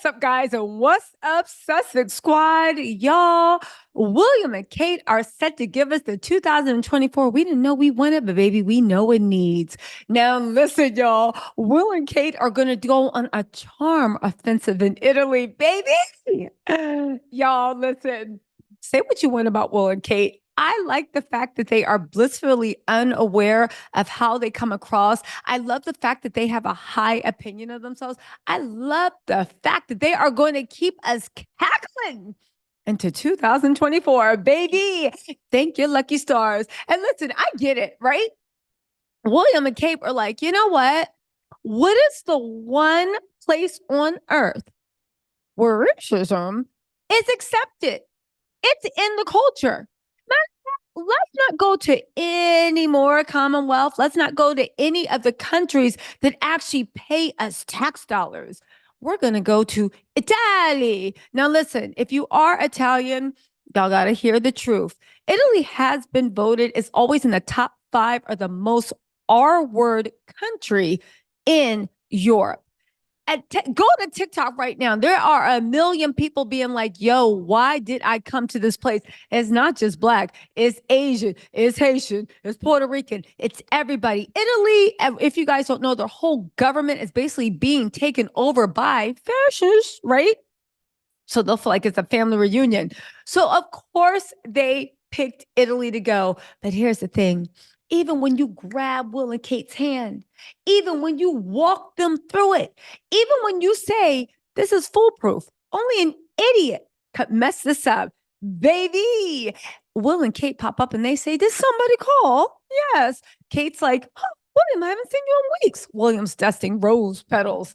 What's up, guys? And what's up, Sussex Squad? Y'all, William and Kate are set to give us the 2024. We didn't know we wanted, but baby, we know it needs. Now, listen, y'all. Will and Kate are going to go on a charm offensive in Italy, baby. Y'all, listen. Say what you want about Will and Kate. I like the fact that they are blissfully unaware of how they come across. I love the fact that they have a high opinion of themselves. I love the fact that they are going to keep us cackling into 2024, baby. Thank your lucky stars. And listen, I get it, right? William and Kate are like, you know what? What is the one place on earth where racism is accepted? It's in the culture. Let's not go to any more Commonwealth. Let's not go to any of the countries that actually pay us tax dollars. We're going to go to Italy. Now, listen, if you are Italian, y'all got to hear the truth. Italy has been voted, is always in the top 5 of the most R-word country in Europe. Go to TikTok right now. There are a million people being like, yo, why did I come to this place? It's not just Black. It's Asian. It's Haitian. It's Puerto Rican. It's everybody. Italy, if you guys don't know, their whole government is basically being taken over by fascists, right? So they'll feel like it's a family reunion. So, of course, they picked Italy to go. But here's the thing. Even when you grab Will and Kate's hand, even when you walk them through it, even when you say, this is foolproof, only an idiot could mess this up, baby. Will and Kate pop up and they say, did somebody call? Yes. Kate's like, William, I haven't seen you in weeks. William's dusting rose petals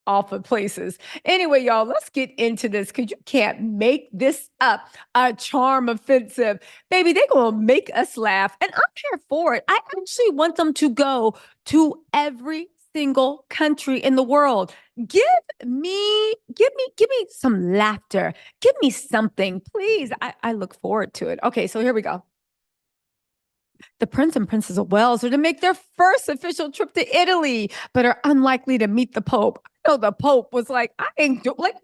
off of places. Anyway, y'all, let's get into this because you can't make this up. A charm offensive. Baby, they're going to make us laugh. And I'm here for it. I actually want them to go to every single country in the world. Give me some laughter. Give me something, please. I look forward to it. Okay, so here we go. The Prince and Princess of Wales are to make their first official trip to Italy, but are unlikely to meet the Pope. I know the Pope was like, I ain't do like,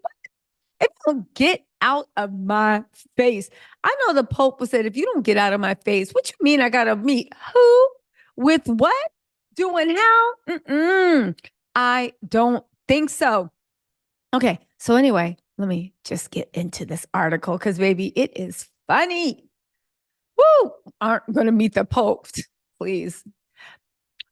if you don't get out of my face. I know the Pope was said, if you don't get out of my face, what you mean I gotta meet who? With what? Doing how? I don't think so. Okay, so anyway, let me just get into this article because baby, it is funny. Woo! Aren't going to meet the Pope, please.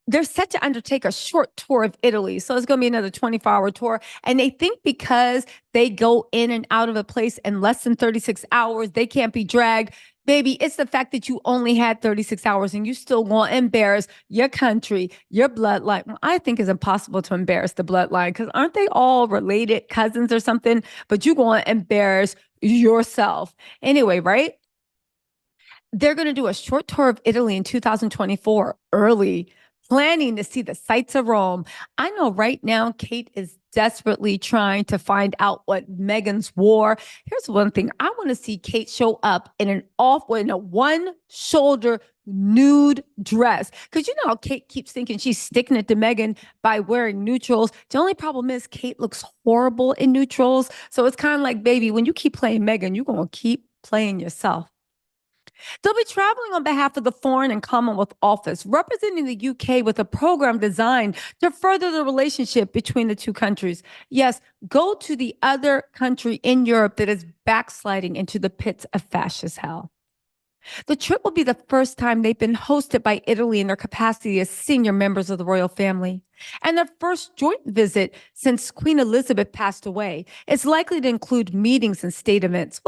They're set to undertake a short tour of Italy. So it's going to be another 24-hour tour. And they think because they go in and out of a place in less than 36 hours, they can't be dragged. Baby, it's the fact that you only had 36 hours and you still want to embarrass your country, your bloodline. Well, I think it's impossible to embarrass the bloodline because aren't they all related cousins or something? But you want to embarrass yourself. Anyway, right? They're going to do a short tour of Italy in 2024, early, planning to see the sights of Rome. I know right now, Kate is desperately trying to find out what Meghan's wore. Here's one thing. I want to see Kate show up in a one-shoulder nude dress. Because you know how Kate keeps thinking she's sticking it to Meghan by wearing neutrals. The only problem is Kate looks horrible in neutrals. So it's kind of like, baby, when you keep playing Meghan, you're going to keep playing yourself. They'll be traveling on behalf of the Foreign and Commonwealth Office, representing the UK with a program designed to further the relationship between the two countries. Yes, go to the other country in Europe that is backsliding into the pits of fascist hell. The trip will be the first time they've been hosted by Italy in their capacity as senior members of the royal family, and their first joint visit since Queen Elizabeth passed away. It's likely to include meetings and state events.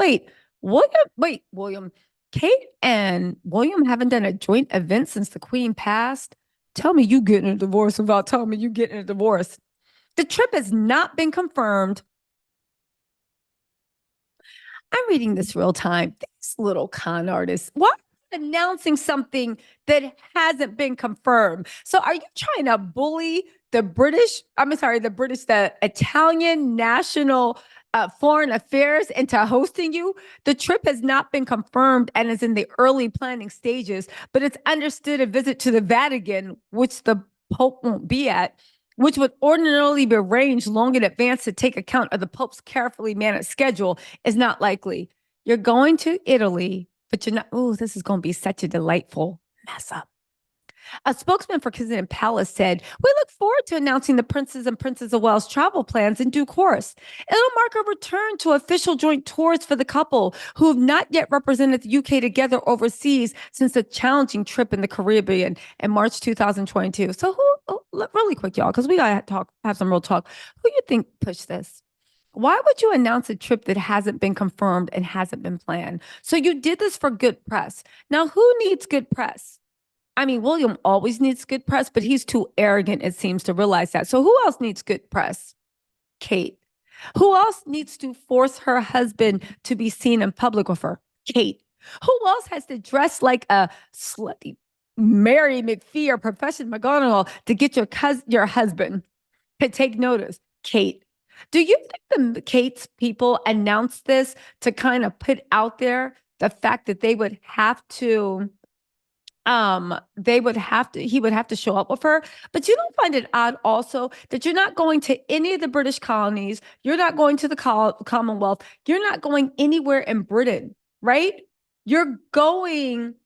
William, Kate and William haven't done a joint event since the Queen passed. Tell me you getting a divorce without telling me you getting a divorce. The trip has not been confirmed. I'm reading this real time. These little con artists. Why are you announcing something that hasn't been confirmed? So are you trying to bully the Italian National Foreign Affairs into hosting you? The trip has not been confirmed and is in the early planning stages, but it's understood a visit to the Vatican, which the Pope won't be at, which would ordinarily be arranged long in advance to take account of the Pope's carefully managed schedule, is not likely. You're going to Italy, but you're not. Oh, this is going to be such a delightful mess up. A spokesman for Kensington Palace said, "We look forward to announcing the Princes and Princess of Wales travel plans in due course. It'll mark a return to official joint tours for the couple, who have not yet represented the UK together overseas since a challenging trip in the Caribbean in March 2022. So, really quick, y'all, because we got to have some real talk. Who you think pushed this? Why would you announce a trip that hasn't been confirmed and hasn't been planned? So you did this for good press. Now, who needs good press? I mean, William always needs good press, but he's too arrogant, it seems, to realize that. So who else needs good press? Kate. Who else needs to force her husband to be seen in public with her? Kate. Who else has to dress like a slutty Mary McPhee or Professor McGonagall to get your husband to take notice? Kate. Do you think the Kate's people announced this to kind of put out there the fact that they would have to he would have to show up with her? But you don't find it odd also that you're not going to any of the British colonies, you're not going to the Commonwealth, you're not going anywhere in Britain, right? You're going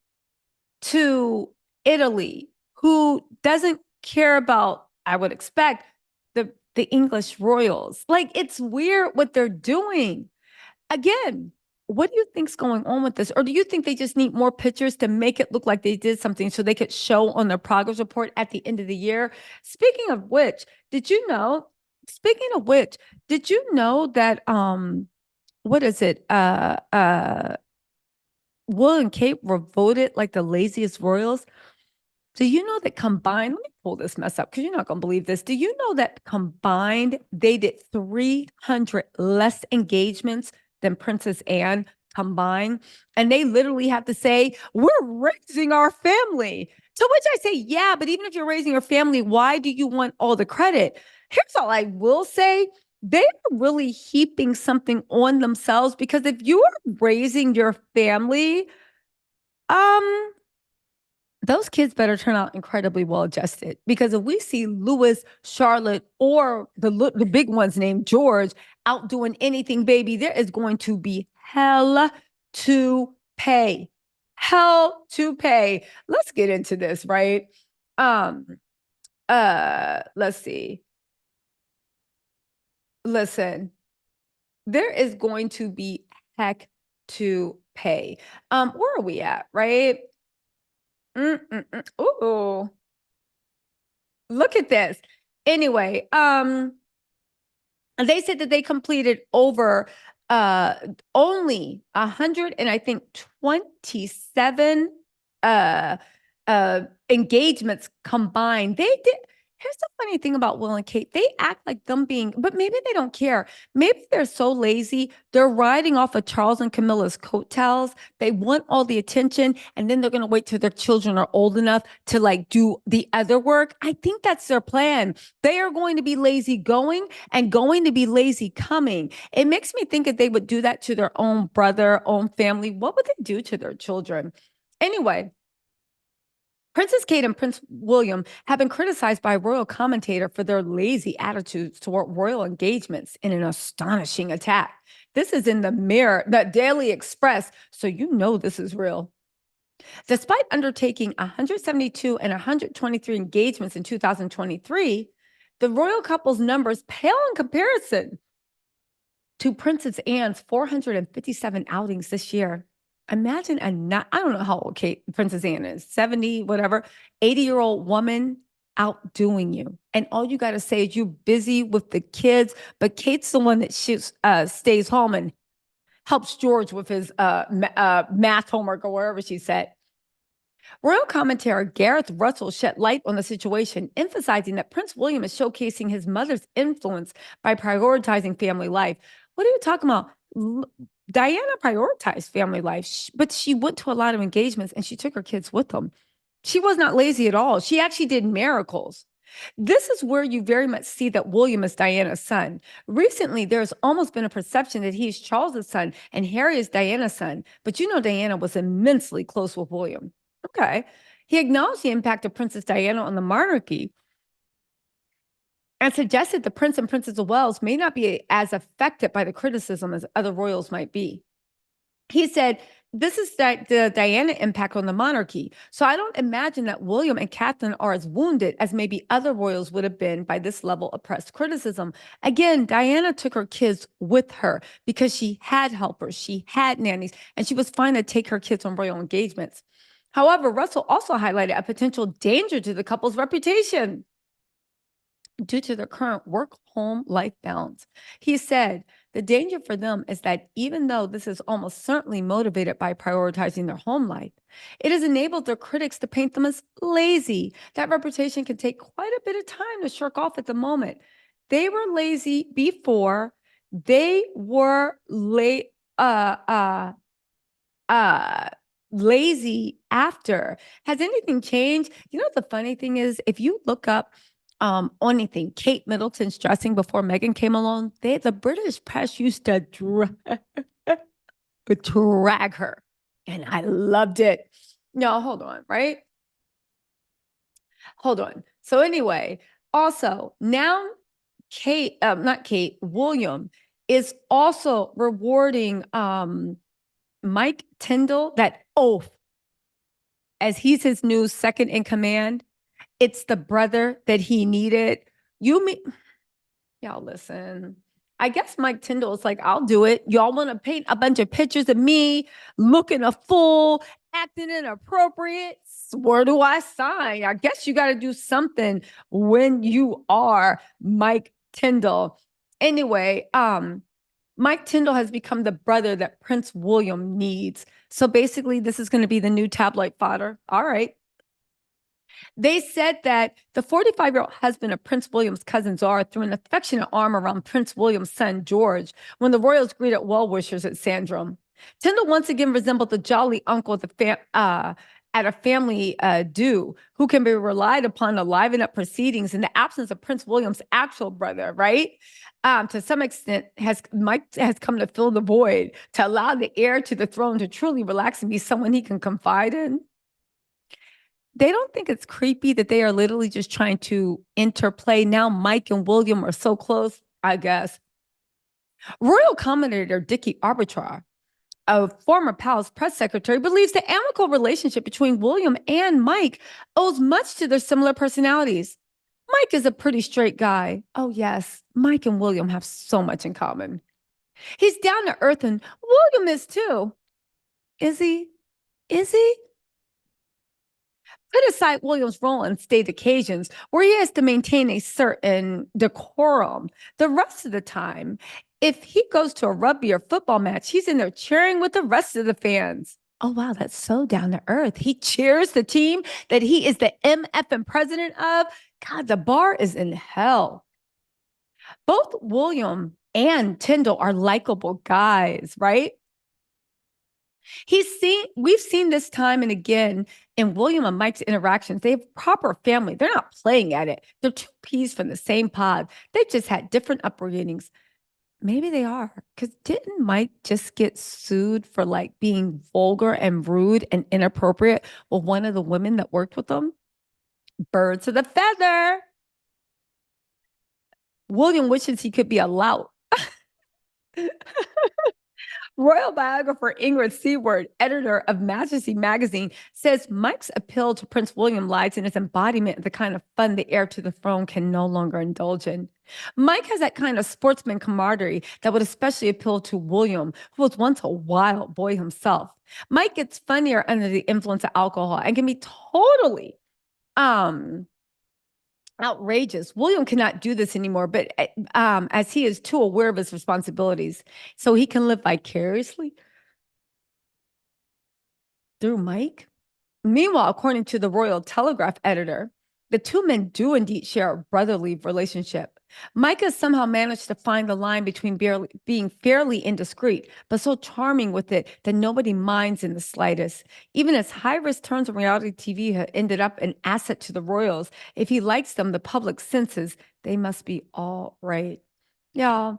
to Italy, who doesn't care about, I would expect, the English royals. Like, it's weird what they're doing. Again, what do you think's going on with this? Or do you think they just need more pictures to make it look like they did something so they could show on their progress report at the end of the year? Speaking of which, did you know? Speaking of which, did you know that what is it? Will and Kate were voted like the laziest royals. Do you know that combined, let me pull this mess up because you're not going to believe this. Do you know that combined, they did 300 less engagements than Princess Anne combined? And they literally have to say, we're raising our family. To which I say, yeah, but even if you're raising your family, why do you want all the credit? Here's all I will say. They are really heaping something on themselves, because if you are raising your family, um, those kids better turn out incredibly well adjusted, because if we see Louis, Charlotte, or the big ones named George out doing anything, baby, there is going to be hell to pay. Hell to pay. Let's get into this, right? Um, let's see. Listen, there is going to be heck to pay. Where are we at, right? Ooh, look at this. Anyway, they said that they completed over only 100 and I think 27 uh engagements combined. They did. Here's the funny thing about Will and Kate. They act like them being, but maybe they don't care. Maybe they're so lazy. They're riding off of Charles and Camilla's coattails. They want all the attention, and then they're going to wait till their children are old enough to like do the other work. I think that's their plan. They are going to be lazy going and going to be lazy coming. It makes me think if they would do that to their own brother, own family, what would they do to their children? Anyway, Princess Kate and Prince William have been criticized by a royal commentator for their lazy attitudes toward royal engagements in an astonishing attack. This is in the Mirror, the Daily Express, so you know this is real. Despite undertaking 172 and 123 engagements in 2023, the royal couple's numbers pale in comparison to Princess Anne's 457 outings this year. Imagine I don't know how old Princess Anne is, 70, whatever, 80-year-old woman outdoing you. And all you got to say is you're busy with the kids, but Kate's the one that stays home and helps George with his math homework or wherever she's at. Royal commentator Gareth Russell shed light on the situation, emphasizing that Prince William is showcasing his mother's influence by prioritizing family life. What are you talking about? Diana prioritized family life, but she went to a lot of engagements and she took her kids with them. She was not lazy at all. She actually did miracles. This is where you very much see that William is Diana's son. Recently, there's almost been a perception that he's Charles's son and Harry is Diana's son. But you know, Diana was immensely close with William. Okay. He acknowledged the impact of Princess Diana on the monarchy. and suggested the Prince and Princess of Wales may not be as affected by the criticism as other royals might be. He said, this is the Diana impact on the monarchy. So I don't imagine that William and Catherine are as wounded as maybe other royals would have been by this level of press criticism. Again, Diana took her kids with her because she had helpers, she had nannies, and she was fine to take her kids on royal engagements. However, Russell also highlighted a potential danger to the couple's reputation due to their current work home life balance. He said, the danger for them is that even though this is almost certainly motivated by prioritizing their home life, it has enabled their critics to paint them as lazy. That reputation can take quite a bit of time to shirk off at the moment. They were lazy before, they were late. Lazy after. Has anything changed? You know what the funny thing is? If you look up on anything, Kate Middleton's dressing before Meghan came along, the British press used to drag her. And I loved it. No, hold on, right? Hold on. So anyway, also now not Kate, William is also rewarding Mike Tyndall, that oath, as he's his new second in command. It's the brother that he needed. You mean, y'all listen. I guess Mike Tyndall is like, I'll do it. Y'all want to paint a bunch of pictures of me looking a fool, acting inappropriate? Where do I sign? I guess you got to do something when you are Mike Tyndall. Anyway, Mike Tyndall has become the brother that Prince William needs. So basically, this is going to be the new tabloid fodder. All right. They said that the 45-year-old husband of Prince William's cousin Zara threw an affectionate arm around Prince William's son George when the royals greeted well-wishers at Sandringham. Tyndall once again resembled the jolly uncle at a family do, who can be relied upon to liven up proceedings in the absence of Prince William's actual brother, right? To some extent, Mike has come to fill the void, to allow the heir to the throne to truly relax and be someone he can confide in. They don't think it's creepy that they are literally just trying to interplay. Now Mike and William are so close, I guess. Royal commentator Dickie Arbitrar, a former Palace press secretary, believes the amicable relationship between William and Mike owes much to their similar personalities. Mike is a pretty straight guy. Oh, yes, Mike and William have so much in common. He's down to earth, and William is too. Is he? Is he? Put aside William's role on state occasions where he has to maintain a certain decorum. The rest of the time, if he goes to a rugby or football match, he's in there cheering with the rest of the fans. Oh, wow, that's so down to earth. He cheers the team that he is the MF and president of. God, the bar is in hell. Both William and Tyndall are likable guys, right? We've seen this time and again in William and Mike's interactions. They have proper family. They're not playing at it. They're two peas from the same pod. They just had different upbringings. Maybe they are. Because didn't Mike just get sued for like being vulgar and rude and inappropriate with one of the women that worked with them? Birds of the feather. William wishes he could be a lout. Royal biographer Ingrid Seward, editor of Majesty magazine, says Mike's appeal to Prince William lies in his embodiment of the kind of fun the heir to the throne can no longer indulge in. Mike has that kind of sportsman camaraderie that would especially appeal to William, who was once a wild boy himself. Mike gets funnier under the influence of alcohol and can be totally outrageous. William cannot do this anymore, but as he is too aware of his responsibilities, so he can live vicariously through Mike. Meanwhile, according to the Royal Telegraph editor, the two men do indeed share a brotherly relationship. Mike has somehow managed to find the line between being fairly indiscreet, but so charming with it that nobody minds in the slightest. Even as high-risk turns on reality TV have ended up an asset to the royals, if he likes them, the public senses they must be all right. Yeah.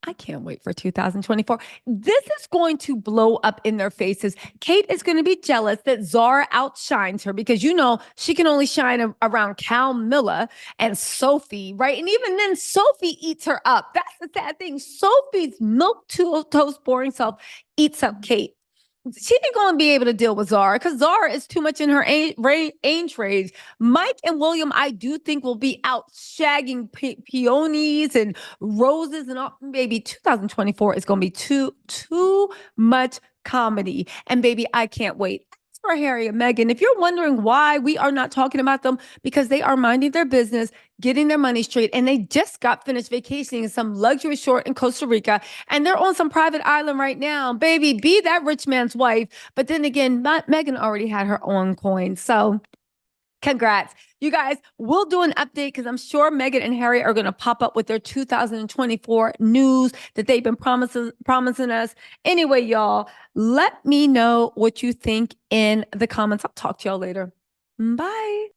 I can't wait for 2024. This is going to blow up in their faces. Kate is going to be jealous that Zara outshines her because she can only shine around Cal Miller and Sophie, right? And even then, Sophie eats her up. That's the sad thing. Sophie's milk toast boring self eats up Kate. She ain't gonna be able to deal with Zara because Zara is too much in her age range. Mike and William, I do think, will be out shagging peonies and roses and all. Baby, 2024 is gonna be too much comedy, and baby, I can't wait. As for Harry and Meghan, if you're wondering why we are not talking about them, because they are minding their business, getting their money straight, and they just got finished vacationing in some luxury resort in Costa Rica, and they're on some private island right now. Baby, be that rich man's wife. But then again, Meghan already had her own coin. So congrats. You guys, we'll do an update because I'm sure Meghan and Harry are going to pop up with their 2024 news that they've been promising us. Anyway, y'all, let me know what you think in the comments. I'll talk to y'all later. Bye.